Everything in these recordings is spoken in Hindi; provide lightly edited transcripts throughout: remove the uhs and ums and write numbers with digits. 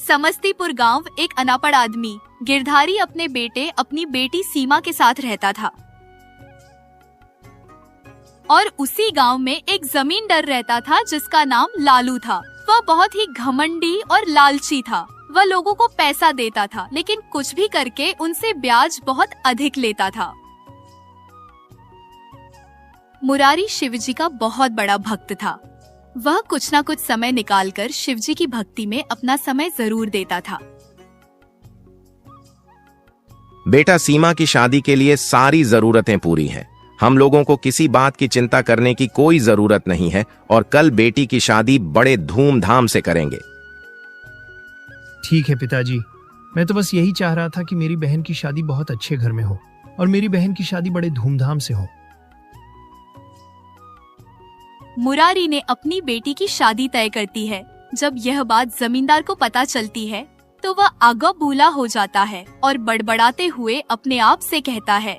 समस्तीपुर गांव एक अनापढ़ आदमी गिरधारी अपने बेटे अपनी बेटी सीमा के साथ रहता था। और उसी गांव में एक जमींदार रहता था जिसका नाम लालू था। वह बहुत ही घमंडी और लालची था। वह लोगों को पैसा देता था, लेकिन कुछ भी करके उनसे ब्याज बहुत अधिक लेता था। मुरारी शिवजी का बहुत बड़ा भक्त था। वह कुछ न कुछ समय निकालकर शिवजी की भक्ति में अपना समय जरूर देता था। बेटा, सीमा की शादी के लिए सारी जरूरतें पूरी हैं। हम लोगों को किसी बात की चिंता करने की कोई जरूरत नहीं है और कल बेटी की शादी बड़े धूमधाम से करेंगे। ठीक है पिताजी, मैं तो बस यही चाह रहा था कि मेरी बहन की शादी बहुत अच्छे घर में हो और मेरी बहन की शादी बड़े धूमधाम से हो। मुरारी ने अपनी बेटी की शादी तय करती है। जब यह बात जमींदार को पता चलती है तो वह आगा भूला हो जाता है और बड़बड़ाते हुए अपने आप से कहता है,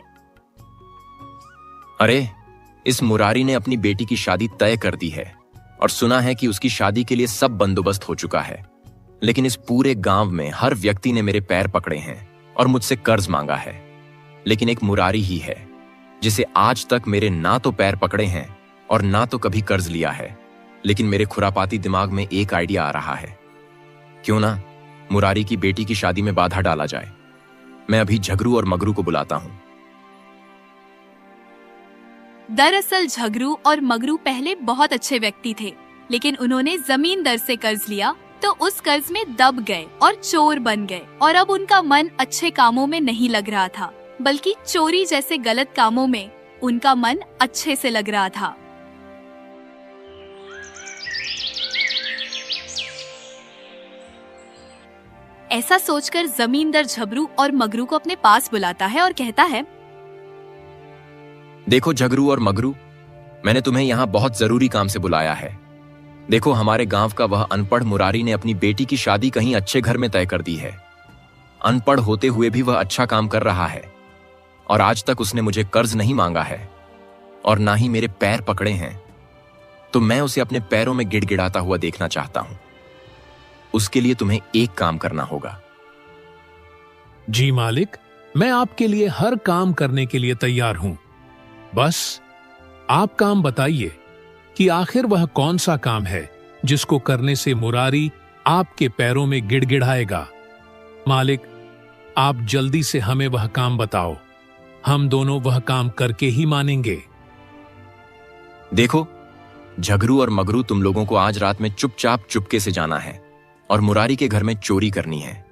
अरे, इस मुरारी ने अपनी बेटी की शादी तय कर दी है और सुना है कि उसकी शादी के लिए सब बंदोबस्त हो चुका है। लेकिन इस पूरे गांव में हर व्यक्ति ने मेरे पैर पकड़े हैं और मुझसे कर्ज मांगा है। लेकिन एक मुरारी ही है जिसे आज तक मेरे ना तो पैर पकड़े हैं और ना तो कभी कर्ज लिया है। लेकिन मेरे खुरापाती दिमाग में एक आइडिया आ रहा है, क्यों ना मुरारी की बेटी की शादी में बाधा डाला जाए। मैं अभी झगरू और मगरू को बुलाता हूँ। दरअसल झगरू और मगरू पहले बहुत अच्छे व्यक्ति थे, लेकिन उन्होंने जमींदार से कर्ज लिया तो उस कर्ज में दब गए और चोर बन गए। और अब उनका मन अच्छे कामों में नहीं लग रहा था, बल्कि चोरी जैसे गलत कामों में उनका मन अच्छे से लग रहा था। ऐसा सोचकर जमींदार झगरू और मगरू को अपने पास बुलाता है और कहता है, देखो झगरू और मगरू, मैंने तुम्हें यहाँ बहुत जरूरी काम से बुलाया है। देखो, हमारे गांव का वह अनपढ़ मुरारी ने अपनी बेटी की शादी कहीं अच्छे घर में तय कर दी है। अनपढ़ होते हुए भी वह अच्छा काम कर रहा है और आज तक उसने मुझे कर्ज नहीं मांगा है और ना ही मेरे पैर पकड़े हैं। तो मैं उसे अपने पैरों में गिड़गिड़ाता हुआ देखना चाहता हूं। उसके लिए तुम्हें एक काम करना होगा। जी मालिक, मैं आपके लिए हर काम करने के लिए तैयार हूं। बस आप काम बताइए कि आखिर वह कौन सा काम है जिसको करने से मुरारी आपके पैरों में गिड़गिड़ाएगा। मालिक, आप जल्दी से हमें वह काम बताओ। हम दोनों वह काम करके ही मानेंगे। देखो झगरू और मगरू, तुम लोगों को आज रात में चुपचाप चुपके से जाना है और मुरारी के घर में चोरी करनी है।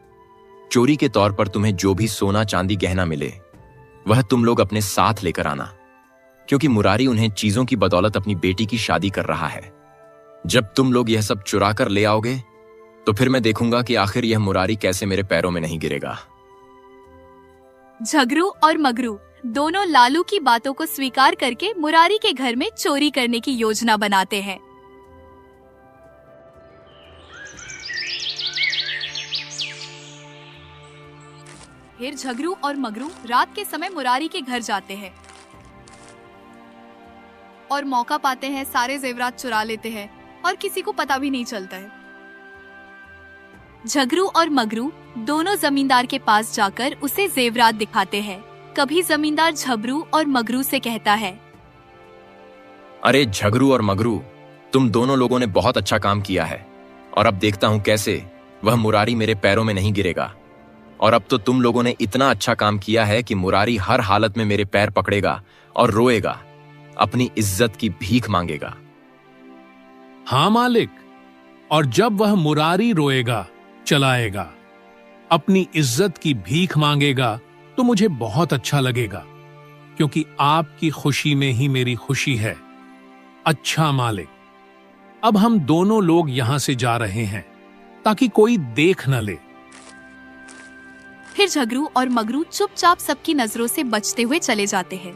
चोरी के तौर पर तुम्हें जो भी सोना चांदी गहना मिले वह तुम लोग अपने साथ लेकर आना, क्योंकि मुरारी उन्हें चीजों की बदौलत अपनी बेटी की शादी कर रहा है। जब तुम लोग यह सब चुरा कर ले आओगे तो फिर मैं देखूंगा कि आखिर यह मुरारी कैसे मेरे पैरों में नहीं गिरेगा। झगरू और मगरू दोनों लालू की बातों को स्वीकार करके मुरारी के घर में चोरी करने की योजना बनाते हैं। फिर झगरू और मगरू रात के समय मुरारी के घर जाते हैं और मौका पाते हैं सारे जेवरात चुरा लेते हैं और किसी को पता भी नहीं चलता है। झगरू और मगरू दोनों जमींदार के पास जाकर उसे जेवरात दिखाते हैं। कभी जमींदार झगरू और मगरू से कहता है, अरे झगरू और मगरू, तुम दोनों लोगों ने बहुत अच्छा काम किया है और अब देखता हूं कैसे वह मुरारी मेरे पैरों में नहीं गिरेगा। और अब तो तुम लोगों ने इतना अच्छा काम किया है कि मुरारी हर हालत में मेरे पैर पकड़ेगा और रोएगा, अपनी इज्जत की भीख मांगेगा। हाँ मालिक, और जब वह मुरारी रोएगा, चलाएगा, अपनी इज्जत की भीख मांगेगा तो मुझे बहुत अच्छा लगेगा, क्योंकि आपकी खुशी में ही मेरी खुशी है। अच्छा मालिक, अब हम दोनों लोग यहां से जा रहे हैं ताकि कोई देख न ले। फिर झगरू और मगरू चुपचाप सबकी नजरों से बचते हुए चले जाते हैं।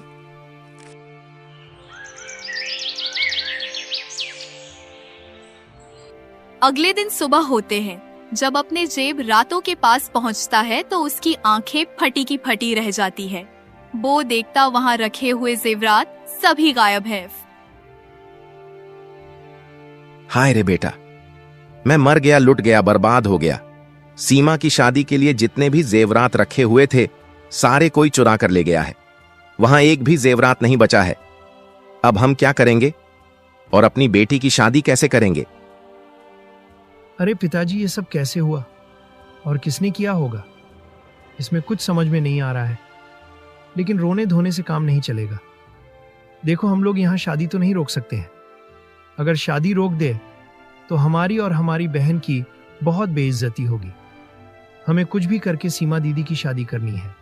अगले दिन सुबह होते हैं। जब अपने जेब रातों के पास पहुंचता है तो उसकी आंखें फटी की फटी रह जाती है। वो देखता वहां रखे हुए जेवरात सभी गायब है। हाय रे बेटा, मैं मर गया, लुट गया, बर्बाद हो गया। सीमा की शादी के लिए जितने भी जेवरात रखे हुए थे सारे कोई चुरा कर ले गया है। वहां एक भी जेवरात नहीं बचा है। अब हम क्या करेंगे और अपनी बेटी की शादी कैसे करेंगे? अरे पिताजी, ये सब कैसे हुआ और किसने किया होगा? इसमें कुछ समझ में नहीं आ रहा है। लेकिन रोने धोने से काम नहीं चलेगा। देखो, हम लोग यहाँ शादी तो नहीं रोक सकते हैं। अगर शादी रोक दे तो हमारी और हमारी बहन की बहुत बेइज्जती होगी। हमें कुछ भी करके सीमा दीदी की शादी करनी है।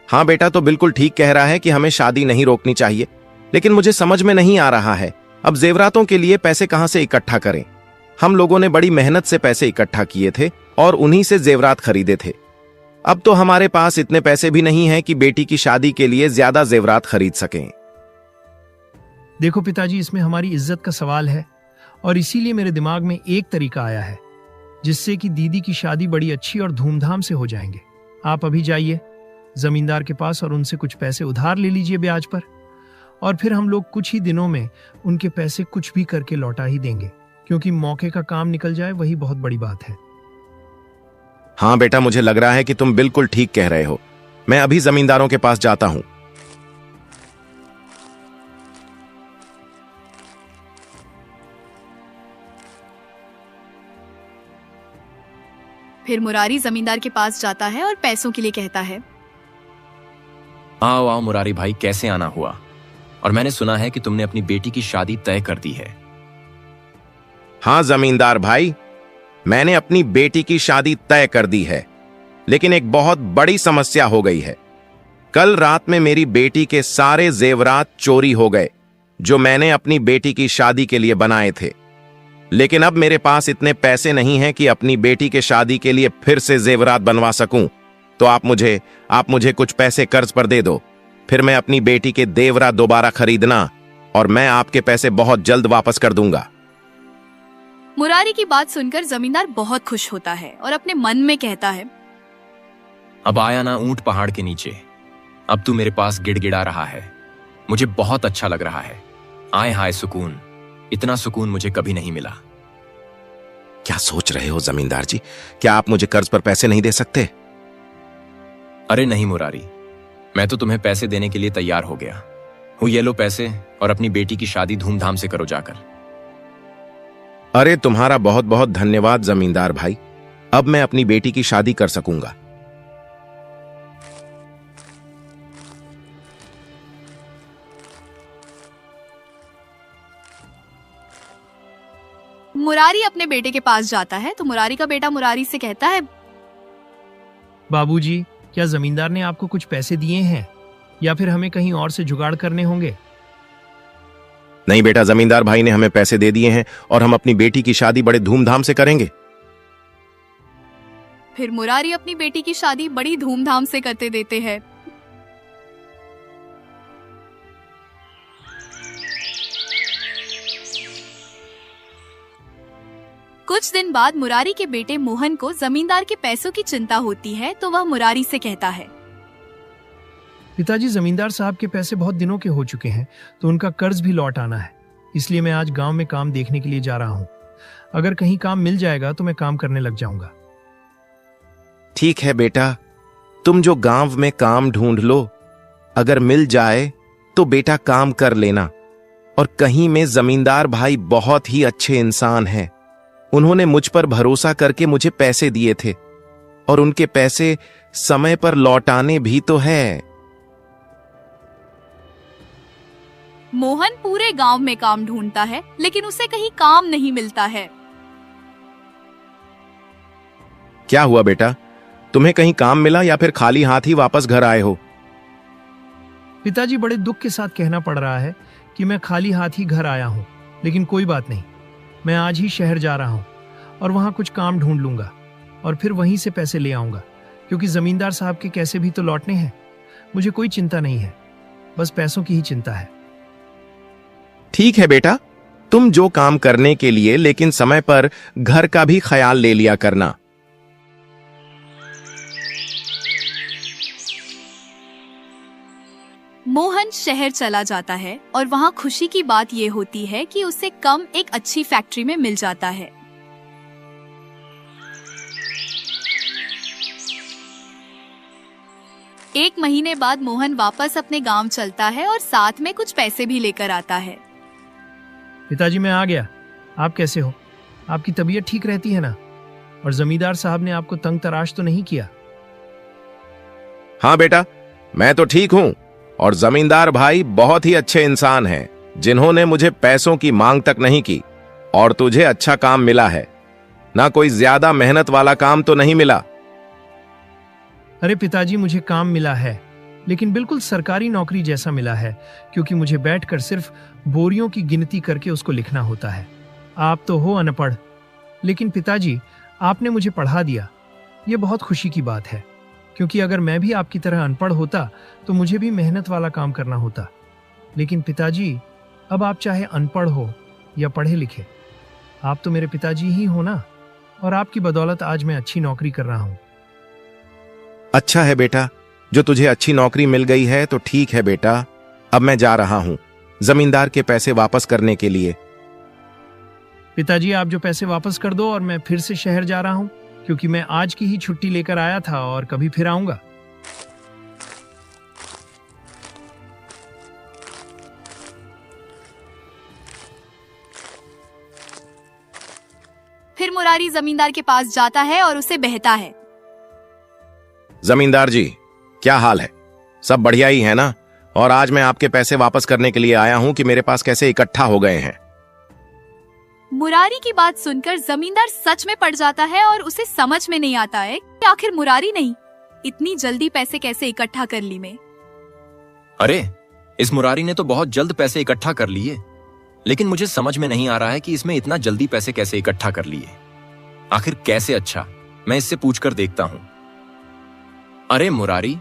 हाँ बेटा तो बिल्कुल ठीक कह रहा है कि हमें शादी नहीं रोकनी चाहिए, लेकिन मुझे समझ में नहीं आ रहा है अब जेवरातों के लिए पैसे कहां से इकट्ठा करें। हम लोगों ने बड़ी मेहनत से पैसे इकट्ठा किए थे और उन्हीं से जेवरात खरीदे थे। अब तो हमारे पास इतने पैसे भी नहीं हैं कि बेटी की शादी के लिए ज्यादा जेवरात खरीद सकें। देखो पिताजी, इसमें हमारी इज्जत का सवाल है और इसीलिए मेरे दिमाग में एक तरीका आया है जिससे कि दीदी की शादी बड़ी अच्छी और धूमधाम से हो जाएंगे। आप अभी जाइए जमींदार के पास और उनसे कुछ पैसे उधार ले लीजिए ब्याज पर, और फिर हम लोग कुछ ही दिनों में उनके पैसे कुछ भी करके लौटा ही देंगे, क्योंकि मौके का काम निकल जाए वही बहुत बड़ी बात है। हाँ बेटा, मुझे लग रहा है कि तुम बिल्कुल ठीक कह रहे हो। मैं अभी जमींदारों के पास जाता हूं। फिर मुरारी जमींदार के पास जाता है और पैसों के लिए कहता है, आओ आओ मुरारी भाई, कैसे आना हुआ? और मैंने सुना है कि तुमने अपनी बेटी की शादी तय कर दी है। हाँ जमींदार भाई, मैंने अपनी बेटी की शादी तय कर दी है, लेकिन एक बहुत बड़ी समस्या हो गई है। कल रात में मेरी बेटी के सारे जेवरात चोरी हो गए जो मैंने अपनी बेटी की शादी के लिए बनाए थे। लेकिन अब मेरे पास इतने पैसे नहीं हैं कि अपनी बेटी के शादी के लिए फिर से जेवरात बनवा सकूं। तो आप मुझे कुछ पैसे कर्ज पर दे दो, फिर मैं अपनी बेटी के जेवरात दोबारा खरीदना और मैं आपके पैसे बहुत जल्द वापस कर दूंगा। मुरारी की बात सुनकर जमींदार बहुत खुश होता है और अपने मन में कहता है, अब आया ना ऊंट पहाड़ के नीचे। अब तू मेरे पास गिड़गिड़ा रहा है, मुझे बहुत अच्छा लग रहा है। आए हाय सुकून, इतना सुकून मुझे कभी नहीं मिला। क्या सोच रहे हो जमींदार जी? क्या आप मुझे कर्ज पर पैसे नहीं दे सकते? अरे नहीं मुरारी, मैं तो तुम्हें पैसे देने के लिए तैयार हो गया हूँ। ये लो पैसे और अपनी बेटी की शादी धूमधाम से करो जाकर। अरे तुम्हारा बहुत बहुत धन्यवाद जमींदार भाई, अब मैं अपनी बेटी की शादी कर सकूंगा। मुरारी अपने बेटे के पास जाता है तो मुरारी का बेटा मुरारी से कहता है, बाबूजी, क्या जमींदार ने आपको कुछ पैसे दिए हैं या फिर हमें कहीं और से जुगाड़ करने होंगे? नहीं बेटा, जमींदार भाई ने हमें पैसे दे दिए हैं और हम अपनी बेटी की शादी बड़े धूमधाम से करेंगे। फिर मुरारी अपनी बेटी की शादी बड़ी धूमधाम से करते देते हैं। कुछ दिन बाद मुरारी के बेटे मोहन को जमींदार के पैसों की चिंता होती है तो वह मुरारी से कहता है, पिताजी, जमींदार साहब के पैसे बहुत दिनों के हो चुके हैं तो उनका कर्ज भी लौट आना है, इसलिए मैं आज गांव में काम देखने के लिए जा रहा हूं। अगर कहीं काम मिल जाएगा तो मैं काम करने लग जाऊंगा। ठीक है बेटा, तुम जो गांव में काम ढूंढ लो, अगर मिल जाए तो बेटा काम कर लेना। और कहीं में जमींदार भाई बहुत ही अच्छे इंसान हैं। उन्होंने मुझ पर भरोसा करके मुझे पैसे दिए थे और उनके पैसे समय पर लौटाने भी तो है। मोहन पूरे गांव में काम ढूंढता है लेकिन उसे कहीं काम नहीं मिलता है। क्या हुआ बेटा, तुम्हें कहीं काम मिला या फिर खाली हाथ ही वापस घर आए हो? पिताजी, बड़े दुख के साथ कहना पड़ रहा है कि मैं खाली हाथ ही घर आया हूं, लेकिन कोई बात नहीं, मैं आज ही शहर जा रहा हूं और वहां कुछ काम ढूंढ लूंगा और फिर वहीं से पैसे ले आऊंगा, क्योंकि जमींदार साहब के कैसे भी तो लौटने हैं। मुझे कोई चिंता नहीं है, बस पैसों की ही चिंता है। ठीक है बेटा, तुम जो काम करने के लिए लेकिन समय पर घर का भी ख्याल ले लिया करना। मोहन शहर चला जाता है और वहाँ खुशी की बात ये होती है कि उसे काम एक अच्छी फैक्ट्री में मिल जाता है। 1 महीने बाद मोहन वापस अपने गांव चलता है और साथ में कुछ पैसे भी लेकर आता है। पिताजी मैं आ गया। आप कैसे हो? आपकी तबीयत ठीक रहती है ना? और जमींदार साहब ने आपको तंग तराश तो नहीं किया? हाँ बेटा, मैं तो ठीक हूं और जमींदार भाई बहुत ही अच्छे इंसान हैं, जिन्होंने मुझे पैसों की मांग तक नहीं की। और तुझे अच्छा काम मिला है ना, कोई ज्यादा मेहनत वाला काम तो नहीं मिला। अरे पिताजी, मुझे काम मिला है, लेकिन बिल्कुल सरकारी नौकरी जैसा मिला है, क्योंकि मुझे बैठकर सिर्फ बोरियों की गिनती करके उसको लिखना होता है। आप तो हो अनपढ़, लेकिन पिताजी आपने मुझे पढ़ा दिया। ये बहुत खुशी की बात है, क्योंकि अगर मैं भी आपकी तरह अनपढ़ होता तो मुझे भी मेहनत वाला काम करना होता। लेकिन पिताजी, अब आप चाहे अनपढ़ हो या पढ़े लिखे, आप तो मेरे पिताजी ही हो ना, और आपकी बदौलत आज मैं अच्छी नौकरी कर रहा हूं। अच्छा है बेटा, जो तुझे अच्छी नौकरी मिल गई है तो ठीक है बेटा। अब मैं जा रहा हूं जमींदार के पैसे वापस करने के लिए। पिताजी, आप जो पैसे वापस कर दो और मैं फिर से शहर जा रहा हूं, क्योंकि मैं आज की ही छुट्टी लेकर आया था और कभी फिर आऊंगा। फिर मुरारी जमींदार के पास जाता है और उसे बहता है। जमींदार जी, क्या हाल है? सब बढ़िया ही है ना? और आज मैं आपके पैसे वापस करने के लिए आया हूं कि मेरे पास कैसे इकट्ठा हो गए हैं। मुरारी की बात सुनकर जमींदार सच में पड़ जाता है और उसे समझ में नहीं आता है कि आखिर मुरारी नहीं इतनी जल्दी पैसे कैसे इकट्ठा कर ली मैं। अरे, इस मुरारी ने तो बहुत जल्द पैसे इकट्ठा कर लिए, लेकिन मुझे समझ में नहीं आ रहा है कि इसमें इतना जल्दी पैसे कैसे इकट्ठा कर लिए। आखिर कैसे? अच्छा, मैं इससे पूछकर देखता हूं। अरे मुरारी,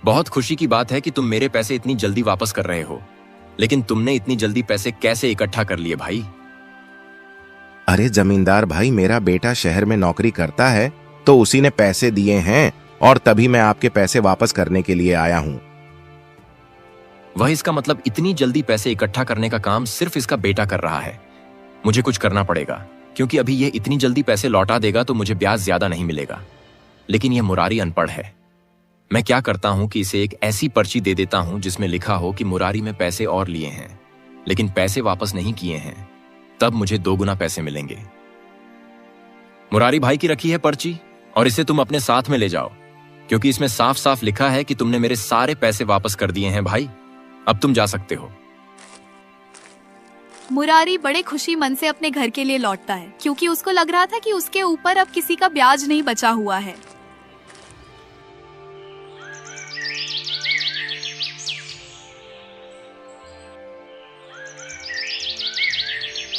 बहुत खुशी की बात है कि तुम मेरे पैसे इतनी जल्दी वापस कर रहे हो, लेकिन तुमने इतनी जल्दी पैसे कैसे इकट्ठा कर लिए भाई? अरे जमींदार भाई, मेरा बेटा शहर में नौकरी करता है तो उसी ने पैसे दिए हैं और तभी मैं आपके पैसे वापस करने के लिए आया हूं। वह इसका मतलब इतनी जल्दी पैसे इकट्ठा करने का काम सिर्फ इसका बेटा कर रहा है। मुझे कुछ करना पड़ेगा, क्योंकि अभी ये इतनी जल्दी पैसे लौटा देगा तो मुझे ब्याज ज्यादा नहीं मिलेगा। लेकिन यह मुरारी अनपढ़ है। मैं क्या करता हूं कि इसे एक ऐसी पर्ची दे देता हूं जिसमें लिखा हो कि मुरारी में पैसे और लिए हैं, लेकिन पैसे वापस नहीं किए हैं, तब मुझे 2 गुना पैसे मिलेंगे। मुरारी भाई की रखी है पर्ची, और इसे तुम अपने साथ में ले जाओ, क्योंकि इसमें साफ साफ लिखा है कि तुमने मेरे सारे पैसे वापस कर दिए हैं भाई। अब तुम जा सकते हो। मुरारी बड़े खुशी मन से अपने घर के लिए लौटता है, क्योंकि उसको लग रहा था कि उसके ऊपर अब किसी का ब्याज नहीं बचा हुआ है।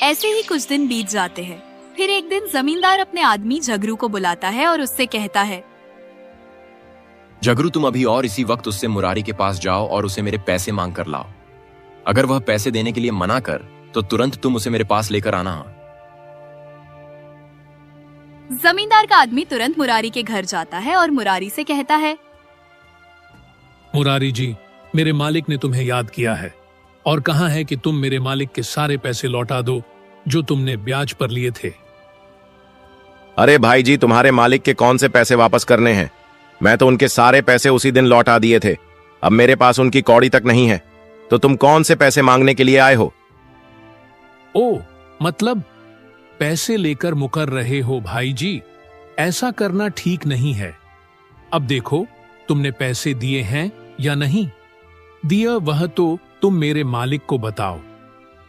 ऐसे ही कुछ दिन बीत जाते हैं। फिर एक दिन जमींदार अपने आदमी झगरू को बुलाता है और उससे कहता है, झगरू, तुम अभी और इसी वक्त उससे मुरारी के पास जाओ और उसे मेरे पैसे मांग कर लाओ। अगर वह पैसे देने के लिए मना कर तो तुरंत तुम उसे मेरे पास लेकर आना। जमींदार का आदमी तुरंत मुरारी के घर जाता है और मुरारी से कहता है, मुरारी जी, मेरे मालिक ने तुम्हें याद किया है और कहा है कि तुम मेरे मालिक के सारे पैसे लौटा दो जो तुमने ब्याज पर लिए थे। अरे भाई जी, तुम्हारे मालिक के कौन से पैसे वापस करने हैं? मैं तो उनके सारे पैसे उसी दिन लौटा दिए थे। अब मेरे पास उनकी कौड़ी तक नहीं है, तो तुम कौन से पैसे मांगने के लिए आए हो? ओ, मतलब पैसे लेकर मुकर रहे हो भाई जी? ऐसा करना ठीक नहीं है। अब देखो, तुमने पैसे दिए हैं या नहीं दिया, वह तो तुम मेरे मालिक को बताओ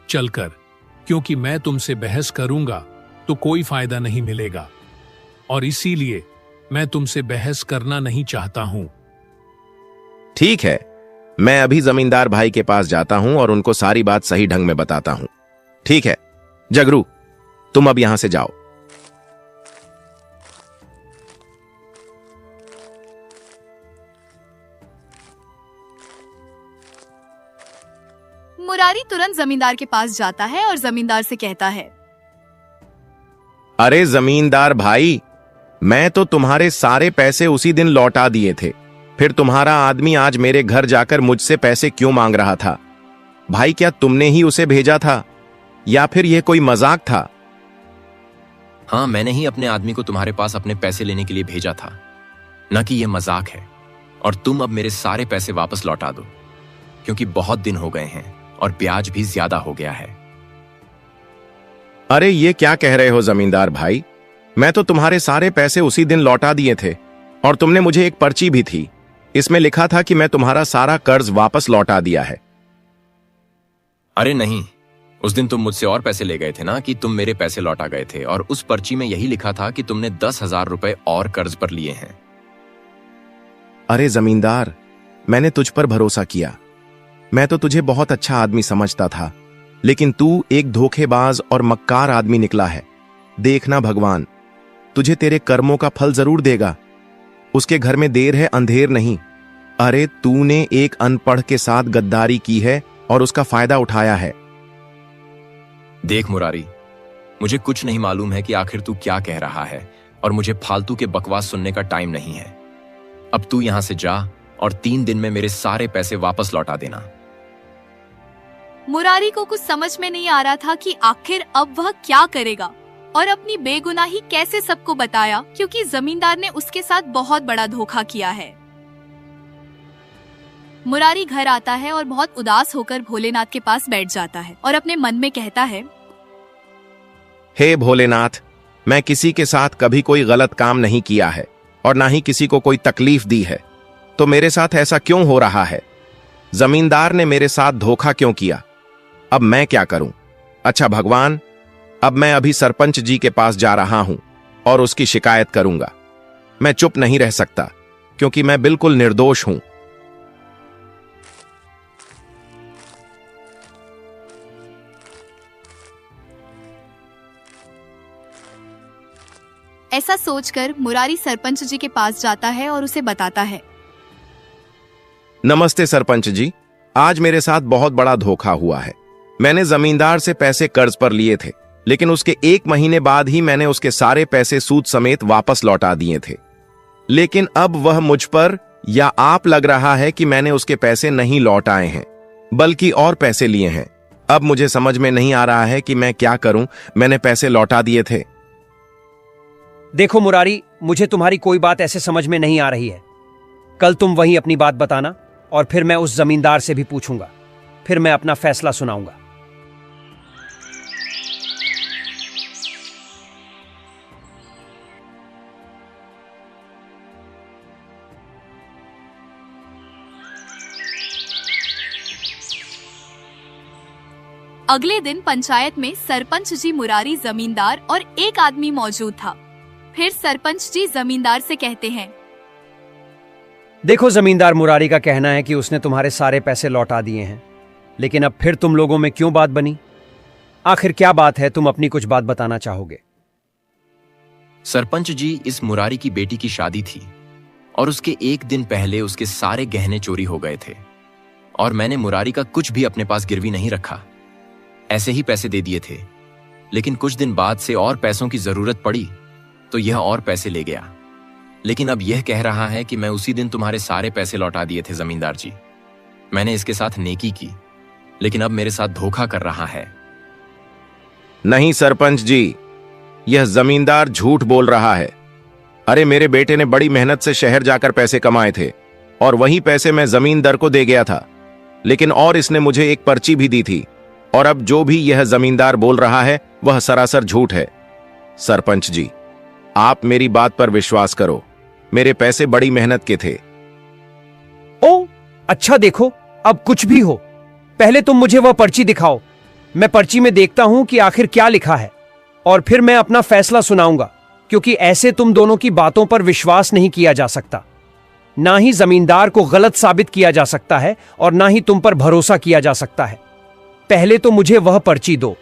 चलकर, क्योंकि मैं तुमसे बहस करूंगा तो कोई फायदा नहीं मिलेगा, और इसीलिए मैं तुमसे बहस करना नहीं चाहता हूं। ठीक है, मैं अभी जमींदार भाई के पास जाता हूं और उनको सारी बात सही ढंग में बताता हूं। ठीक है झगरू, तुम अब यहां से जाओ। मुरारी तुरंत जमींदार के पास जाता है और जमींदार से कहता है, अरे जमींदार भाई, मैं तो तुम्हारे सारे पैसे उसी दिन लौटा दिए थे, फिर तुम्हारा आदमी आज मेरे घर जाकर मुझसे पैसे क्यों मांग रहा था? भाई, क्या तुमने ही उसे भेजा था या फिर यह कोई मजाक था? हाँ, मैंने ही अपने आदमी को तुम्हारे पास अपने पैसे लेने के लिए भेजा था, न कि यह मजाक है। और तुम अब मेरे सारे पैसे वापस लौटा दो, क्योंकि बहुत दिन हो गए हैं और ब्याज भी ज्यादा हो गया है। अरे ये क्या कह रहे हो जमींदार भाई, मैं तो तुम्हारे सारे पैसे उसी दिन लौटा दिए थे और तुमने मुझे एक पर्ची भी थी, इसमें लिखा था कि मैं तुम्हारा सारा कर्ज वापस लौटा दिया है। अरे नहीं, उस दिन तुम मुझसे और पैसे ले गए थे ना कि तुम मेरे पैसे लौटा गए थे, और उस पर्ची में यही लिखा था कि तुमने 10,000 रुपए और कर्ज पर लिए हैं। अरे जमींदार, मैंने तुझ पर भरोसा किया, मैं तो तुझे बहुत अच्छा आदमी समझता था, लेकिन तू एक धोखेबाज और मक्कार आदमी निकला है। देखना भगवान तुझे तेरे कर्मों का फल जरूर देगा। उसके घर में देर है अंधेर नहीं। अरे तूने एक अनपढ़ के साथ गद्दारी की है और उसका फायदा उठाया है। देख मुरारी, मुझे कुछ नहीं मालूम है कि आखिर तू क्या कह रहा है, और मुझे फालतू के बकवास सुनने का टाइम नहीं है। अब तू यहां से जा और 3 दिन में मेरे सारे पैसे वापस लौटा देना। मुरारी को कुछ समझ में नहीं आ रहा था कि आखिर अब वह क्या करेगा और अपनी बेगुनाही कैसे सबको बताया, क्योंकि जमींदार ने उसके साथ बहुत बड़ा धोखा किया है। मुरारी घर आता है और बहुत उदास होकर भोलेनाथ के पास बैठ जाता है और अपने मन में कहता है, हे भोलेनाथ, मैं किसी के साथ कभी कोई गलत काम नहीं किया है और ना ही किसी को कोई तकलीफ दी है, तो मेरे साथ ऐसा क्यों हो रहा है? जमींदार ने मेरे साथ धोखा क्यों किया? अब मैं क्या करूं? अच्छा भगवान, अब मैं अभी सरपंच जी के पास जा रहा हूं और उसकी शिकायत करूंगा। मैं चुप नहीं रह सकता, क्योंकि मैं बिल्कुल निर्दोष हूं। ऐसा सोचकर मुरारी सरपंच जी के पास जाता है और उसे बताता है, नमस्ते सरपंच जी, आज मेरे साथ बहुत बड़ा धोखा हुआ है। मैंने जमींदार से पैसे कर्ज पर लिए थे, लेकिन उसके 1 महीने बाद ही मैंने उसके सारे पैसे सूद समेत वापस लौटा दिए थे। लेकिन अब वह मुझ पर या आप लग रहा है कि मैंने उसके पैसे नहीं लौटाए हैं, बल्कि और पैसे लिए हैं। अब मुझे समझ में नहीं आ रहा है कि मैं क्या करूं। मैंने पैसे लौटा दिए थे। देखो मुरारी, मुझे तुम्हारी कोई बात ऐसे समझ में नहीं आ रही है। कल तुम वहीं अपनी बात बताना और फिर मैं उस जमींदार से भी पूछूंगा, फिर मैं अपना फैसला सुनाऊंगा। अगले दिन पंचायत में सरपंच जी, मुरारी, जमींदार और एक आदमी मौजूद था। फिर सरपंच जी जमींदार से कहते हैं, देखो जमींदार, मुरारी का कहना है कि उसने तुम्हारे सारे पैसे लौटा दिए हैं, लेकिन अब फिर तुम लोगों में क्यों बात बनी? आखिर क्या बात है? तुम अपनी कुछ बात बताना चाहोगे? सरपंच जी, इस मुरारी की बेटी की शादी थी और उसके 1 दिन पहले उसके सारे गहने चोरी हो गए थे, और मैंने मुरारी का कुछ भी अपने पास गिरवी नहीं रखा, ऐसे ही पैसे दे दिए थे। लेकिन कुछ दिन बाद से और पैसों की जरूरत पड़ी तो यह और पैसे ले गया। लेकिन अब यह कह रहा है कि मैं उसी दिन तुम्हारे सारे पैसे लौटा दिए थे। जमींदार जी, मैंने इसके साथ नेकी की, लेकिन अब मेरे साथ धोखा कर रहा है। नहीं सरपंच जी, यह जमींदार झूठ बोल रहा है। अरे मेरे बेटे ने बड़ी मेहनत से शहर जाकर पैसे कमाए थे और वही पैसे मैं जमींदार को दे गया था, लेकिन और इसने मुझे एक पर्ची भी दी थी, और अब जो भी यह जमींदार बोल रहा है वह सरासर झूठ है। सरपंच जी, आप मेरी बात पर विश्वास करो, मेरे पैसे बड़ी मेहनत के थे। ओ अच्छा, देखो अब कुछ भी हो, पहले तुम मुझे वह पर्ची दिखाओ। मैं पर्ची में देखता हूं कि आखिर क्या लिखा है, और फिर मैं अपना फैसला सुनाऊंगा, क्योंकि ऐसे तुम दोनों की बातों पर विश्वास नहीं किया जा सकता। ना ही जमींदार को गलत साबित किया जा सकता है और ना ही तुम पर भरोसा किया जा सकता है। पहले तो मुझे वह पर्ची दो।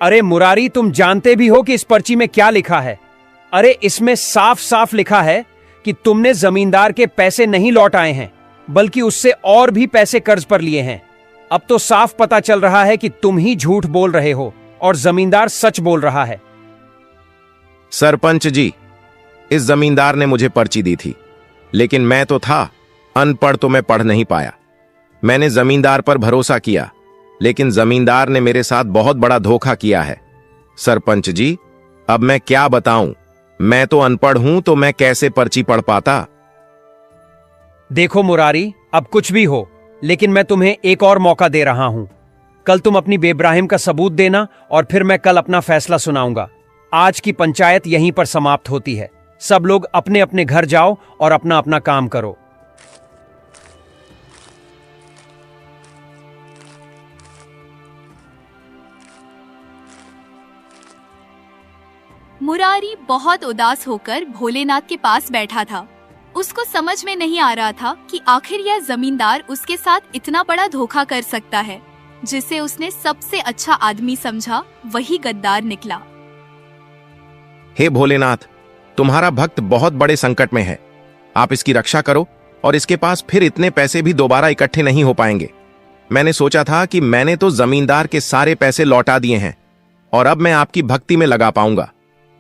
अरे मुरारी, तुम जानते भी हो कि इस पर्ची में क्या लिखा है? अरे इसमें साफ साफ लिखा है कि तुमने जमींदार के पैसे नहीं लौटाए हैं, बल्कि उससे और भी पैसे कर्ज पर लिए हैं। अब तो साफ पता चल रहा है कि तुम ही झूठ बोल रहे हो और जमींदार सच बोल रहा है। सरपंच जी, इस जमींदार ने मुझे पर्ची दी थी, लेकिन मैं तो था अनपढ़, तो मैं पढ़ नहीं पाया। मैंने जमींदार पर भरोसा किया, लेकिन जमींदार ने मेरे साथ बहुत बड़ा धोखा किया है। सरपंच जी, अब मैं क्या बताऊं, मैं तो अनपढ़ हूं, तो मैं कैसे पर्ची पढ़ पाता। देखो मुरारी, अब कुछ भी हो, लेकिन मैं तुम्हें एक और मौका दे रहा हूं। कल तुम अपनी बेब्राहिम का सबूत देना और फिर मैं कल अपना फैसला सुनाऊंगा। आज की पंचायत यहीं पर समाप्त होती है। सब लोग अपने अपने घर जाओ और अपना अपना काम करो। मुरारी बहुत उदास होकर भोलेनाथ के पास बैठा था। उसको समझ में नहीं आ रहा था कि आखिर यह जमींदार उसके साथ इतना बड़ा धोखा कर सकता है। जिसे उसने सबसे अच्छा आदमी समझा, वही गद्दार निकला। हे भोलेनाथ, तुम्हारा भक्त बहुत बड़े संकट में है। आप इसकी रक्षा करो और इसके पास फिर इतने पैसे भी दोबारा इकट्ठे नहीं हो पाएंगे। मैंने सोचा था कि मैंने तो जमींदार के सारे पैसे लौटा दिए हैं और अब मैं आपकी भक्ति में लगा पाऊंगा,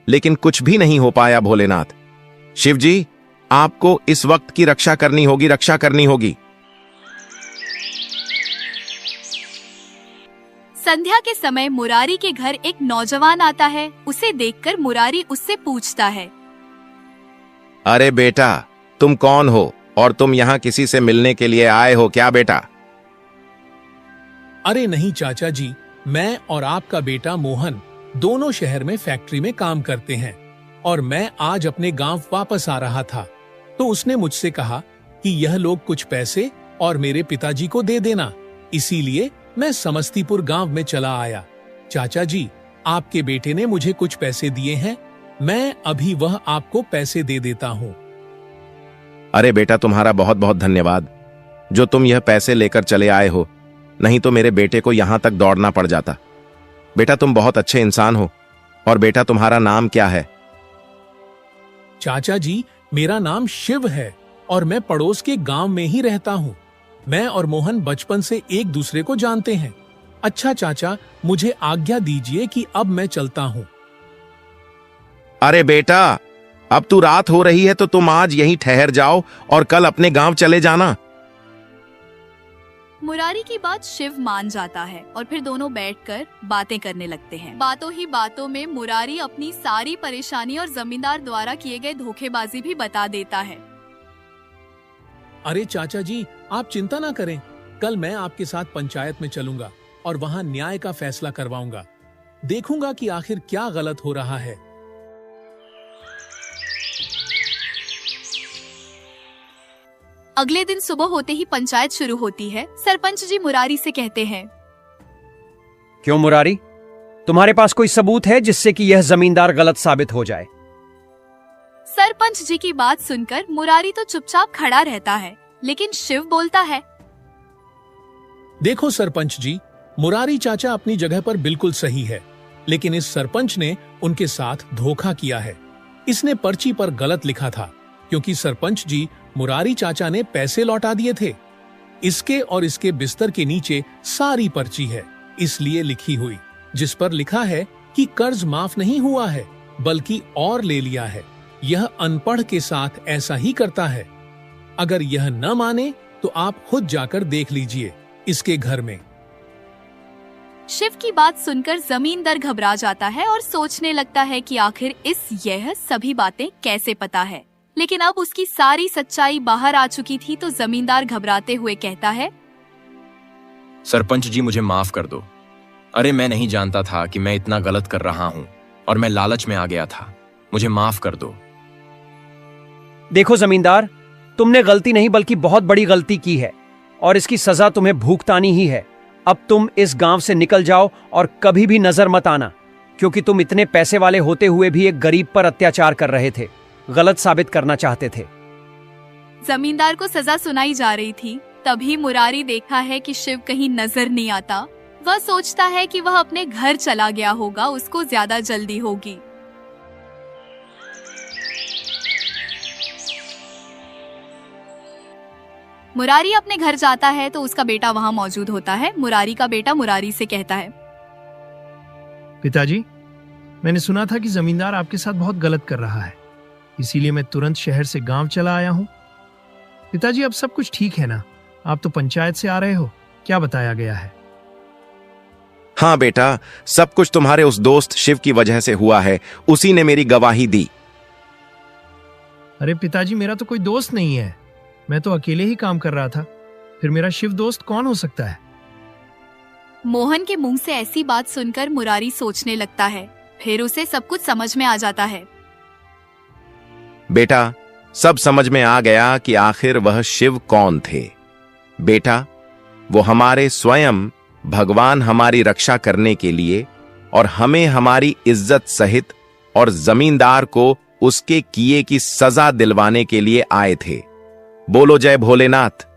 लेकिन कुछ भी नहीं हो पाया। भोलेनाथ, शिव जी, आपको इस वक्त की रक्षा करनी होगी, रक्षा करनी होगी। संध्या के समय मुरारी के घर एक नौजवान आता है। उसे देखकर मुरारी उससे पूछता है, अरे बेटा, तुम कौन हो और तुम यहाँ किसी से मिलने के लिए आए हो क्या बेटा? अरे नहीं चाचा जी, मैं और आपका बेटा मोहन दोनों शहर में फैक्ट्री में काम करते हैं और मैं आज अपने गांव वापस आ रहा था, तो उसने मुझसे कहा कि यह लोग कुछ पैसे और मेरे पिताजी को दे देना, इसीलिए मैं समस्तीपुर गांव में चला आया। चाचा जी, आपके बेटे ने मुझे कुछ पैसे दिए हैं, मैं अभी वह आपको पैसे दे देता हूँ। अरे बेटा, तुम्हारा बहुत बहुत धन्यवाद जो तुम यह पैसे लेकर चले आए हो, नहीं तो मेरे बेटे को यहां तक दौड़ना पड़ जाता। बेटा, तुम बहुत अच्छे इंसान हो। और बेटा, तुम्हारा नाम क्या है? चाचा जी, मेरा नाम शिव है और मैं पड़ोस के गांव में ही रहता हूँ। मैं और मोहन बचपन से एक दूसरे को जानते हैं। अच्छा चाचा, मुझे आज्ञा दीजिए कि अब मैं चलता हूँ। अरे बेटा, अब तो रात हो रही है, तो तुम आज यहीं ठहर जाओ और कल अपने गांव चले जाना। मुरारी की बात शिव मान जाता है और फिर दोनों बैठकर बातें करने लगते हैं। बातों ही बातों में मुरारी अपनी सारी परेशानी और जमींदार द्वारा किए गए धोखेबाजी भी बता देता है। अरे चाचा जी, आप चिंता ना करें, कल मैं आपके साथ पंचायत में चलूंगा और वहां न्याय का फैसला करवाऊंगा। देखूंगा कि आखिर क्या गलत हो रहा है। अगले दिन सुबह होते ही पंचायत शुरू होती है। सरपंच जी मुरारी से कहते हैं, क्यों मुरारी, तुम्हारे पास कोई सबूत है जिससे कि यह जमींदार गलत साबित हो जाए? सरपंच जी की बात सुनकर मुरारी तो चुपचाप खड़ा रहता है, लेकिन शिव बोलता है, देखो सरपंच जी, मुरारी चाचा अपनी जगह पर बिल्कुल सही है, लेकिन इस सरपंच ने उनके साथ धोखा किया है। इसने पर्ची पर गलत लिखा था, क्योंकि सरपंच जी मुरारी चाचा ने पैसे लौटा दिए थे। इसके और इसके बिस्तर के नीचे सारी पर्ची है, इसलिए लिखी हुई, जिस पर लिखा है कि कर्ज माफ नहीं हुआ है, बल्कि और ले लिया है। यह अनपढ़ के साथ ऐसा ही करता है। अगर यह न माने तो आप खुद जाकर देख लीजिए इसके घर में। शिव की बात सुनकर जमींदार घबरा जाता है और सोचने लगता है कि आखिर यह सभी बातें कैसे पता है। लेकिन अब उसकी सारी सच्चाई बाहर आ चुकी थी, तो जमींदार घबराते हुए कहता है, सरपंच जी, मुझे माफ कर दो। अरे मैं नहीं जानता था कि मैं इतना गलत कर रहा हूँ और मैं लालच में आ गया था। मुझे माफ कर दो। देखो जमींदार, तुमने गलती नहीं बल्कि बहुत बड़ी गलती की है और इसकी सजा तुम्हें भुगतानी ही है। अब तुम इस गांव से निकल जाओ और कभी भी नजर मत आना, क्योंकि तुम इतने पैसे वाले होते हुए भी एक गरीब पर अत्याचार कर रहे थे, गलत साबित करना चाहते थे। जमींदार को सजा सुनाई जा रही थी। तभी मुरारी देखा है कि शिव कहीं नजर नहीं आता। वह सोचता है कि वह अपने घर चला गया होगा, उसको ज्यादा जल्दी होगी। मुरारी अपने घर जाता है तो उसका बेटा वहां मौजूद होता है। मुरारी का बेटा मुरारी से कहता है, पिताजी, मैंने सुना था कि जमींदार आपके साथ बहुत गलत कर रहा है, इसीलिए मैं तुरंत शहर से गांव चला आया हूं। पिताजी, अब सब कुछ ठीक है ना? आप तो पंचायत से आ रहे हो, क्या बताया गया है? हाँ बेटा, सब कुछ तुम्हारे उस दोस्त शिव की वजह से हुआ है। उसी ने मेरी गवाही दी। अरे पिताजी, मेरा तो कोई दोस्त नहीं है। मैं तो अकेले ही काम कर रहा था। फिर मेरा शिव दोस्त कौन हो सकता है? मोहन के मुंह से ऐसी बात सुनकर मुरारी सोचने लगता है। फिर उसे सब कुछ समझ में आ जाता है। बेटा, सब समझ में आ गया कि आखिर वह शिव कौन थे। बेटा, वो हमारे स्वयं भगवान हमारी रक्षा करने के लिए और हमें हमारी इज्जत सहित और जमींदार को उसके किए की सजा दिलवाने के लिए आए थे। बोलो जय भोलेनाथ।